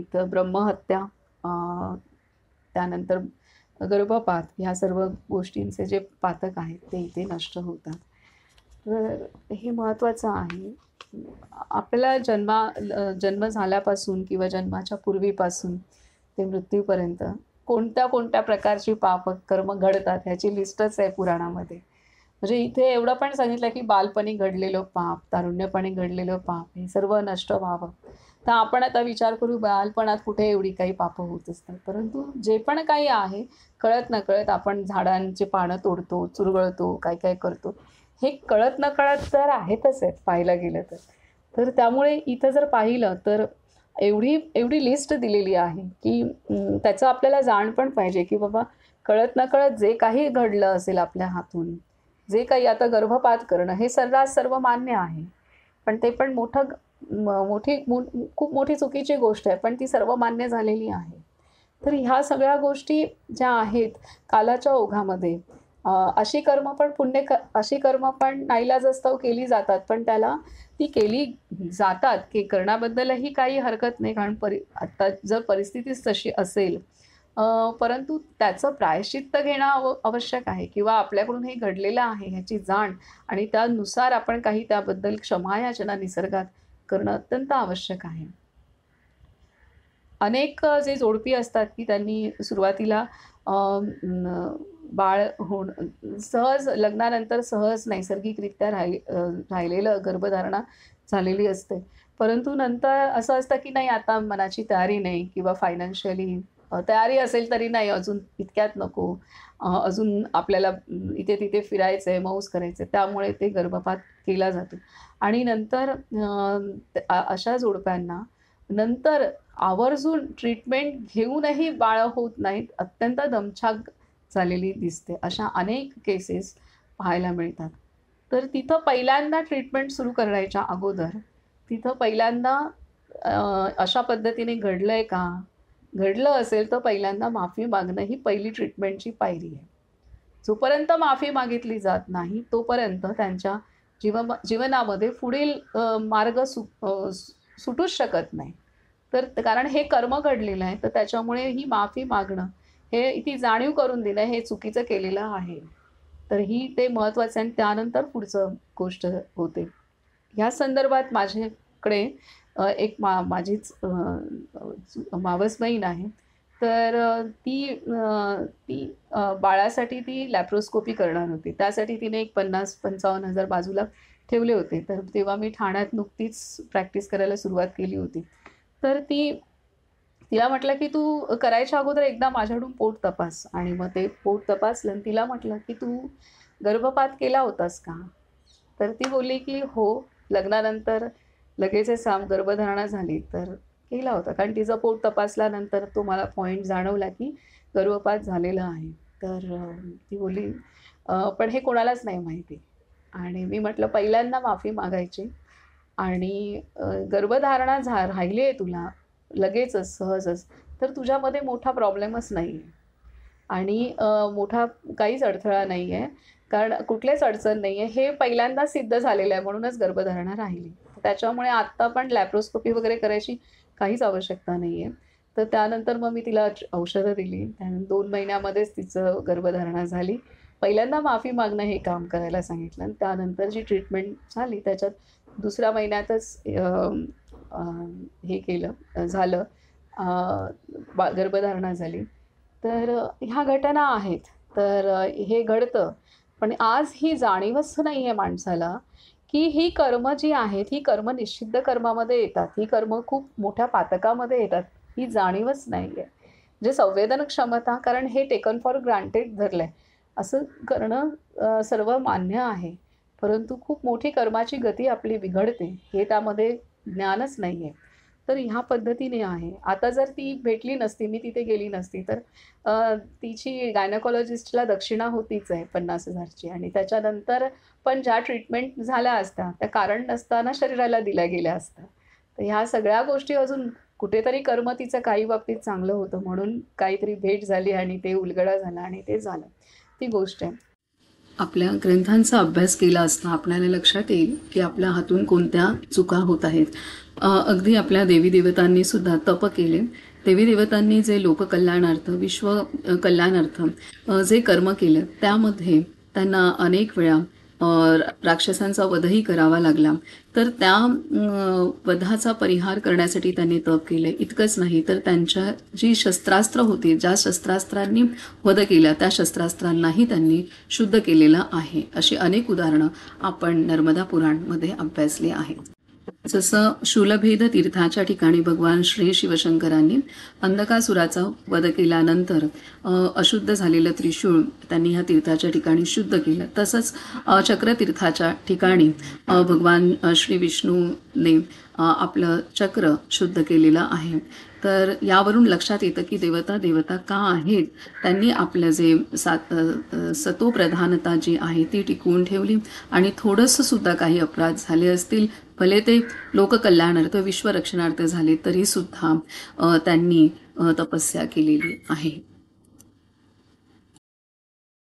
इथं ब्रह्महत्या, त्यानंतर गर्भपात, ह्या सर्व गोष्टींचे जे पातक आहेत ते इथे नष्ट होतात. तर हे महत्त्वाचं आहे. आपल्याला जन्म झाल्यापासून किंवा जन्माच्या पूर्वीपासून ते मृत्यूपर्यंत कोणत्या कोणत्या प्रकारची कर्म घडतात ह्याची लिस्टच आहे पुराणामध्ये. म्हणजे इथे एवढं पण सांगितलं की बालपणी घडलेलं पाप, तारुण्यपणी घडलेलं पाप हे सर्व नष्ट व्हावं. तर आपण आता विचार करू, बालपणात कुठे एवढी काही पापं होत असतात. परंतु जे पण काही आहे, कळत नकळत आपण झाडांची पानं तोडतो, चुरगळतो, काय काय करतो. हे कळत नकळत तर आहेतच आहेत पाहायला गेलं तर. तर त्यामुळे इथं जर पाहिलं तर एवढी एवढी लिस्ट दिलेली आहे की त्याचं आपल्याला जाण पण पाहिजे की बाबा कळत नकळत जे काही घडलं असेल आपल्या हातून, जे काही आता गर्भपात करणं हे सर्रास सर्व मान्य आहे. पण ते पण खूप मोठी चुकीची गोष्ट आहे, पण ती सर्व मान्य झालेली आहे. तर ह्या सगळ्या गोष्टी ज्या आहेत कालाच्या ओघामध्ये, अशी कर्म पण नाईलाजास्तव केली जातात, पण त्याला ती केली जातात की करण्याबद्दलही काही हरकत नाही, कारण आत्ता जर परिस्थितीच तशी असेल, परंतु त्याचं प्रायश्चित्त घेणं आवश्यक आहे किंवा आपल्याकडून हे घडलेलं आहे ह्याची जाण आणि त्यानुसार आपण काही त्याबद्दल क्षमायाचना निसर्गात करणं अत्यंत आवश्यक आहे. अनेक जे जोडपी असतात की त्यांनी सुरुवातीला बाळ सहज लग्नानंतर सहज नैसर्गिकरित्या राहिलेलं गर्भधारणा झालेली असते. परंतु नंतर असं असतं की नाही आता मनाची तयारी नाही किंवा फायनान्शियली तयारी असेल तरी नाही, अजून इतक्यात नको, अजून आपल्याला इथे तिथे फिरायचं आहे, मौज करायचं आहे, त्यामुळे ते गर्भपात केला जातो. आणि नंतर अशा जोडप्यांना नंतर आवर्जून ट्रीटमेंट घेऊनही बाळं होत नाहीत, अत्यंत दमछाक झालेली दिसते. अशा अनेक केसेस पाहायला मिळतात. तर तिथं पहिल्यांदा ट्रीटमेंट सुरू करायच्या अगोदर तिथं पहिल्यांदा अशा पद्धतीने घडलंय का? घडलं असेल तर पहिल्यांदा माफी मागणं ही पहिली ट्रीटमेंटची पायरी आहे. जोपर्यंत माफी मागितली जात नाही, तोपर्यंत त्यांच्या जीवनामध्ये पुढील मार्ग सुटूच शकत नाही. तर कारण हे कर्म घडलेलं आहे, तर त्याच्यामुळे ही माफी मागणं, ती जाणीव करून देणं हे चुकीचं केलेलं आहे. तर ही ते महत्त्वाचं आहे आणि त्यानंतर पुढचं गोष्ट होते. ह्या संदर्भात माझ्याकडे एक माझीच मावस बहीण आहे. तर बाळासाठी ती लॅप्रोस्कोपी करणार होती. त्यासाठी तिने एक 50,000-55,000 बाजूला ठेवले होते. तर तेव्हा मी ठाण्यात नुकतीच प्रॅक्टिस करायला सुरुवात केली होती. तर तिला म्हटलं की तू करायच्या अगोदर एकदा माझ्याकडून पोट तपास आणि मग ते पोट तपासलं आणि तिला म्हटलं की तू गर्भपात केला होतास का? तर ती बोलली की हो, लग्नानंतर लगेचच गर्भधारणा झाली तर केला होता. कारण तिचं पोट तपासल्यानंतर तो मला पॉइंट जाणवला की गर्भपात झालेला आहे. तर ती बोलली पण हे कोणालाच नाही माहिती. आणि मी म्हटलं पहिल्यांदा माफी मागायची आणि गर्भधारणा राहिली आहे तुला लगेचच सहजच, तर तुझ्यामध्ये मोठा प्रॉब्लेमच नाही आहे आणि मोठा काहीच अडथळा नाही आहे. कारण कुठलेच अडचण नाही आहे. हे पहिल्यांदा सिद्ध झालेलं आहे म्हणूनच गर्भधारणा राहिली. त्याच्यामुळे आत्ता पण लॅप्रोस्कोपी वगैरे करायची काहीच आवश्यकता नाही आहे. तर त्यानंतर मग मी तिला औषधं दिली. त्यानंतर 2 महिन्यामध्येच तिचं गर्भधारणा झाली. पहिल्यांदा माफी मागणं हे काम करायला सांगितलं आणि त्यानंतर जी ट्रीटमेंट झाली त्याच्यात दुसऱ्या महिन्यातच अ, हे झालं, गर्भधारणा झाली. तर ह्या घटना आहेत. तर हे घडतं. पण आज ही जाणीवच नाही आहे माणसाला, की ही कर्म जी आहेत, ही कर्म निषिद्ध कर्मामध्ये येतात. ही कर्म खूप मोठ्या पातकामध्ये येतात. ही जाणीवच नाही आहे. म्हणजे संवेदन क्षमता, कारण हे टेकन फॉर ग्रांटेड धरलंय. असं करणं सर्व मान्य आहे. परंतु खूप मोठी कर्माची गती आपली बिघडते, हे त्यामध्ये ज्ञानच नाही आहे. तर ह्या पद्धतीने आहे. आता जर ती भेटली नसती, मी तिथे गेली नसती, तर तिची गायनेकॉलॉजिस्टला दक्षिणा होतीच आहे 50,000ची आणि त्याच्यानंतर पण ज्या ट्रीटमेंट झाल्या असत्या, त्या कारण नसताना शरीराला दिल्या गेल्या असत्या. तर ह्या सगळ्या गोष्टी अजून कुठेतरी कर्म तिचं काही बाबतीत चांगलं होतं म्हणून काहीतरी भेट झाली आणि ते उलगडा झाला आणि ते झालं. ती गोष्ट आहे. आपल्या ग्रंथांचा अभ्यास केला असता आपल्याला लक्षात येईल की आपल्या हातून कोणत्या चुका होत आहेत. अगदी आपल्या देवी देवतांनी सुद्धा तप केले. देवी देवतांनी जे लोककल्याणार्थ विश्व कल्याणार्थ जे कर्म केलं त्यामध्ये त्यांना अनेक वेळा राक्षसांचा वधही करावा लागला. तर त्या वधाचा परिहार करण्यासाठी त्यांनी तप केले. इतकंच नाही तर त्यांच्या जी शस्त्रास्त्र होती, ज्या शस्त्रास्त्रांनी वध केला त्या शस्त्रास्त्रांनाही त्यांनी शुद्ध केलेलं आहे. अशी अनेक उदाहरणं आपण नर्मदा पुराणमध्ये अभ्यासली आहेत. जसं शूलभेद तीर्थाच्या ठिकाणी भगवान श्री शिवशंकरांनी अंधकासुराचा वध केल्यानंतर अशुद्ध झालेलं त्रिशूळ त्यांनी ह्या तीर्थाच्या ठिकाणी शुद्ध केलं. तसंच चक्रतीर्थाच्या ठिकाणी भगवान श्री विष्णूने आपलं चक्र शुद्ध केलेलं आहे. तर यावरून लक्षात येतं की देवता का आहेत. त्यांनी आपलं जे सतोप्रधानता जी आहे ती टिकवून ठेवली आणि थोडंसं सुद्धा काही अपराध झाले असतील, भले ते लोककल्याणार्थ विश्वरक्षणार्थ झाले तरीसुद्धा त्यांनी तपस्या केलेली आहे.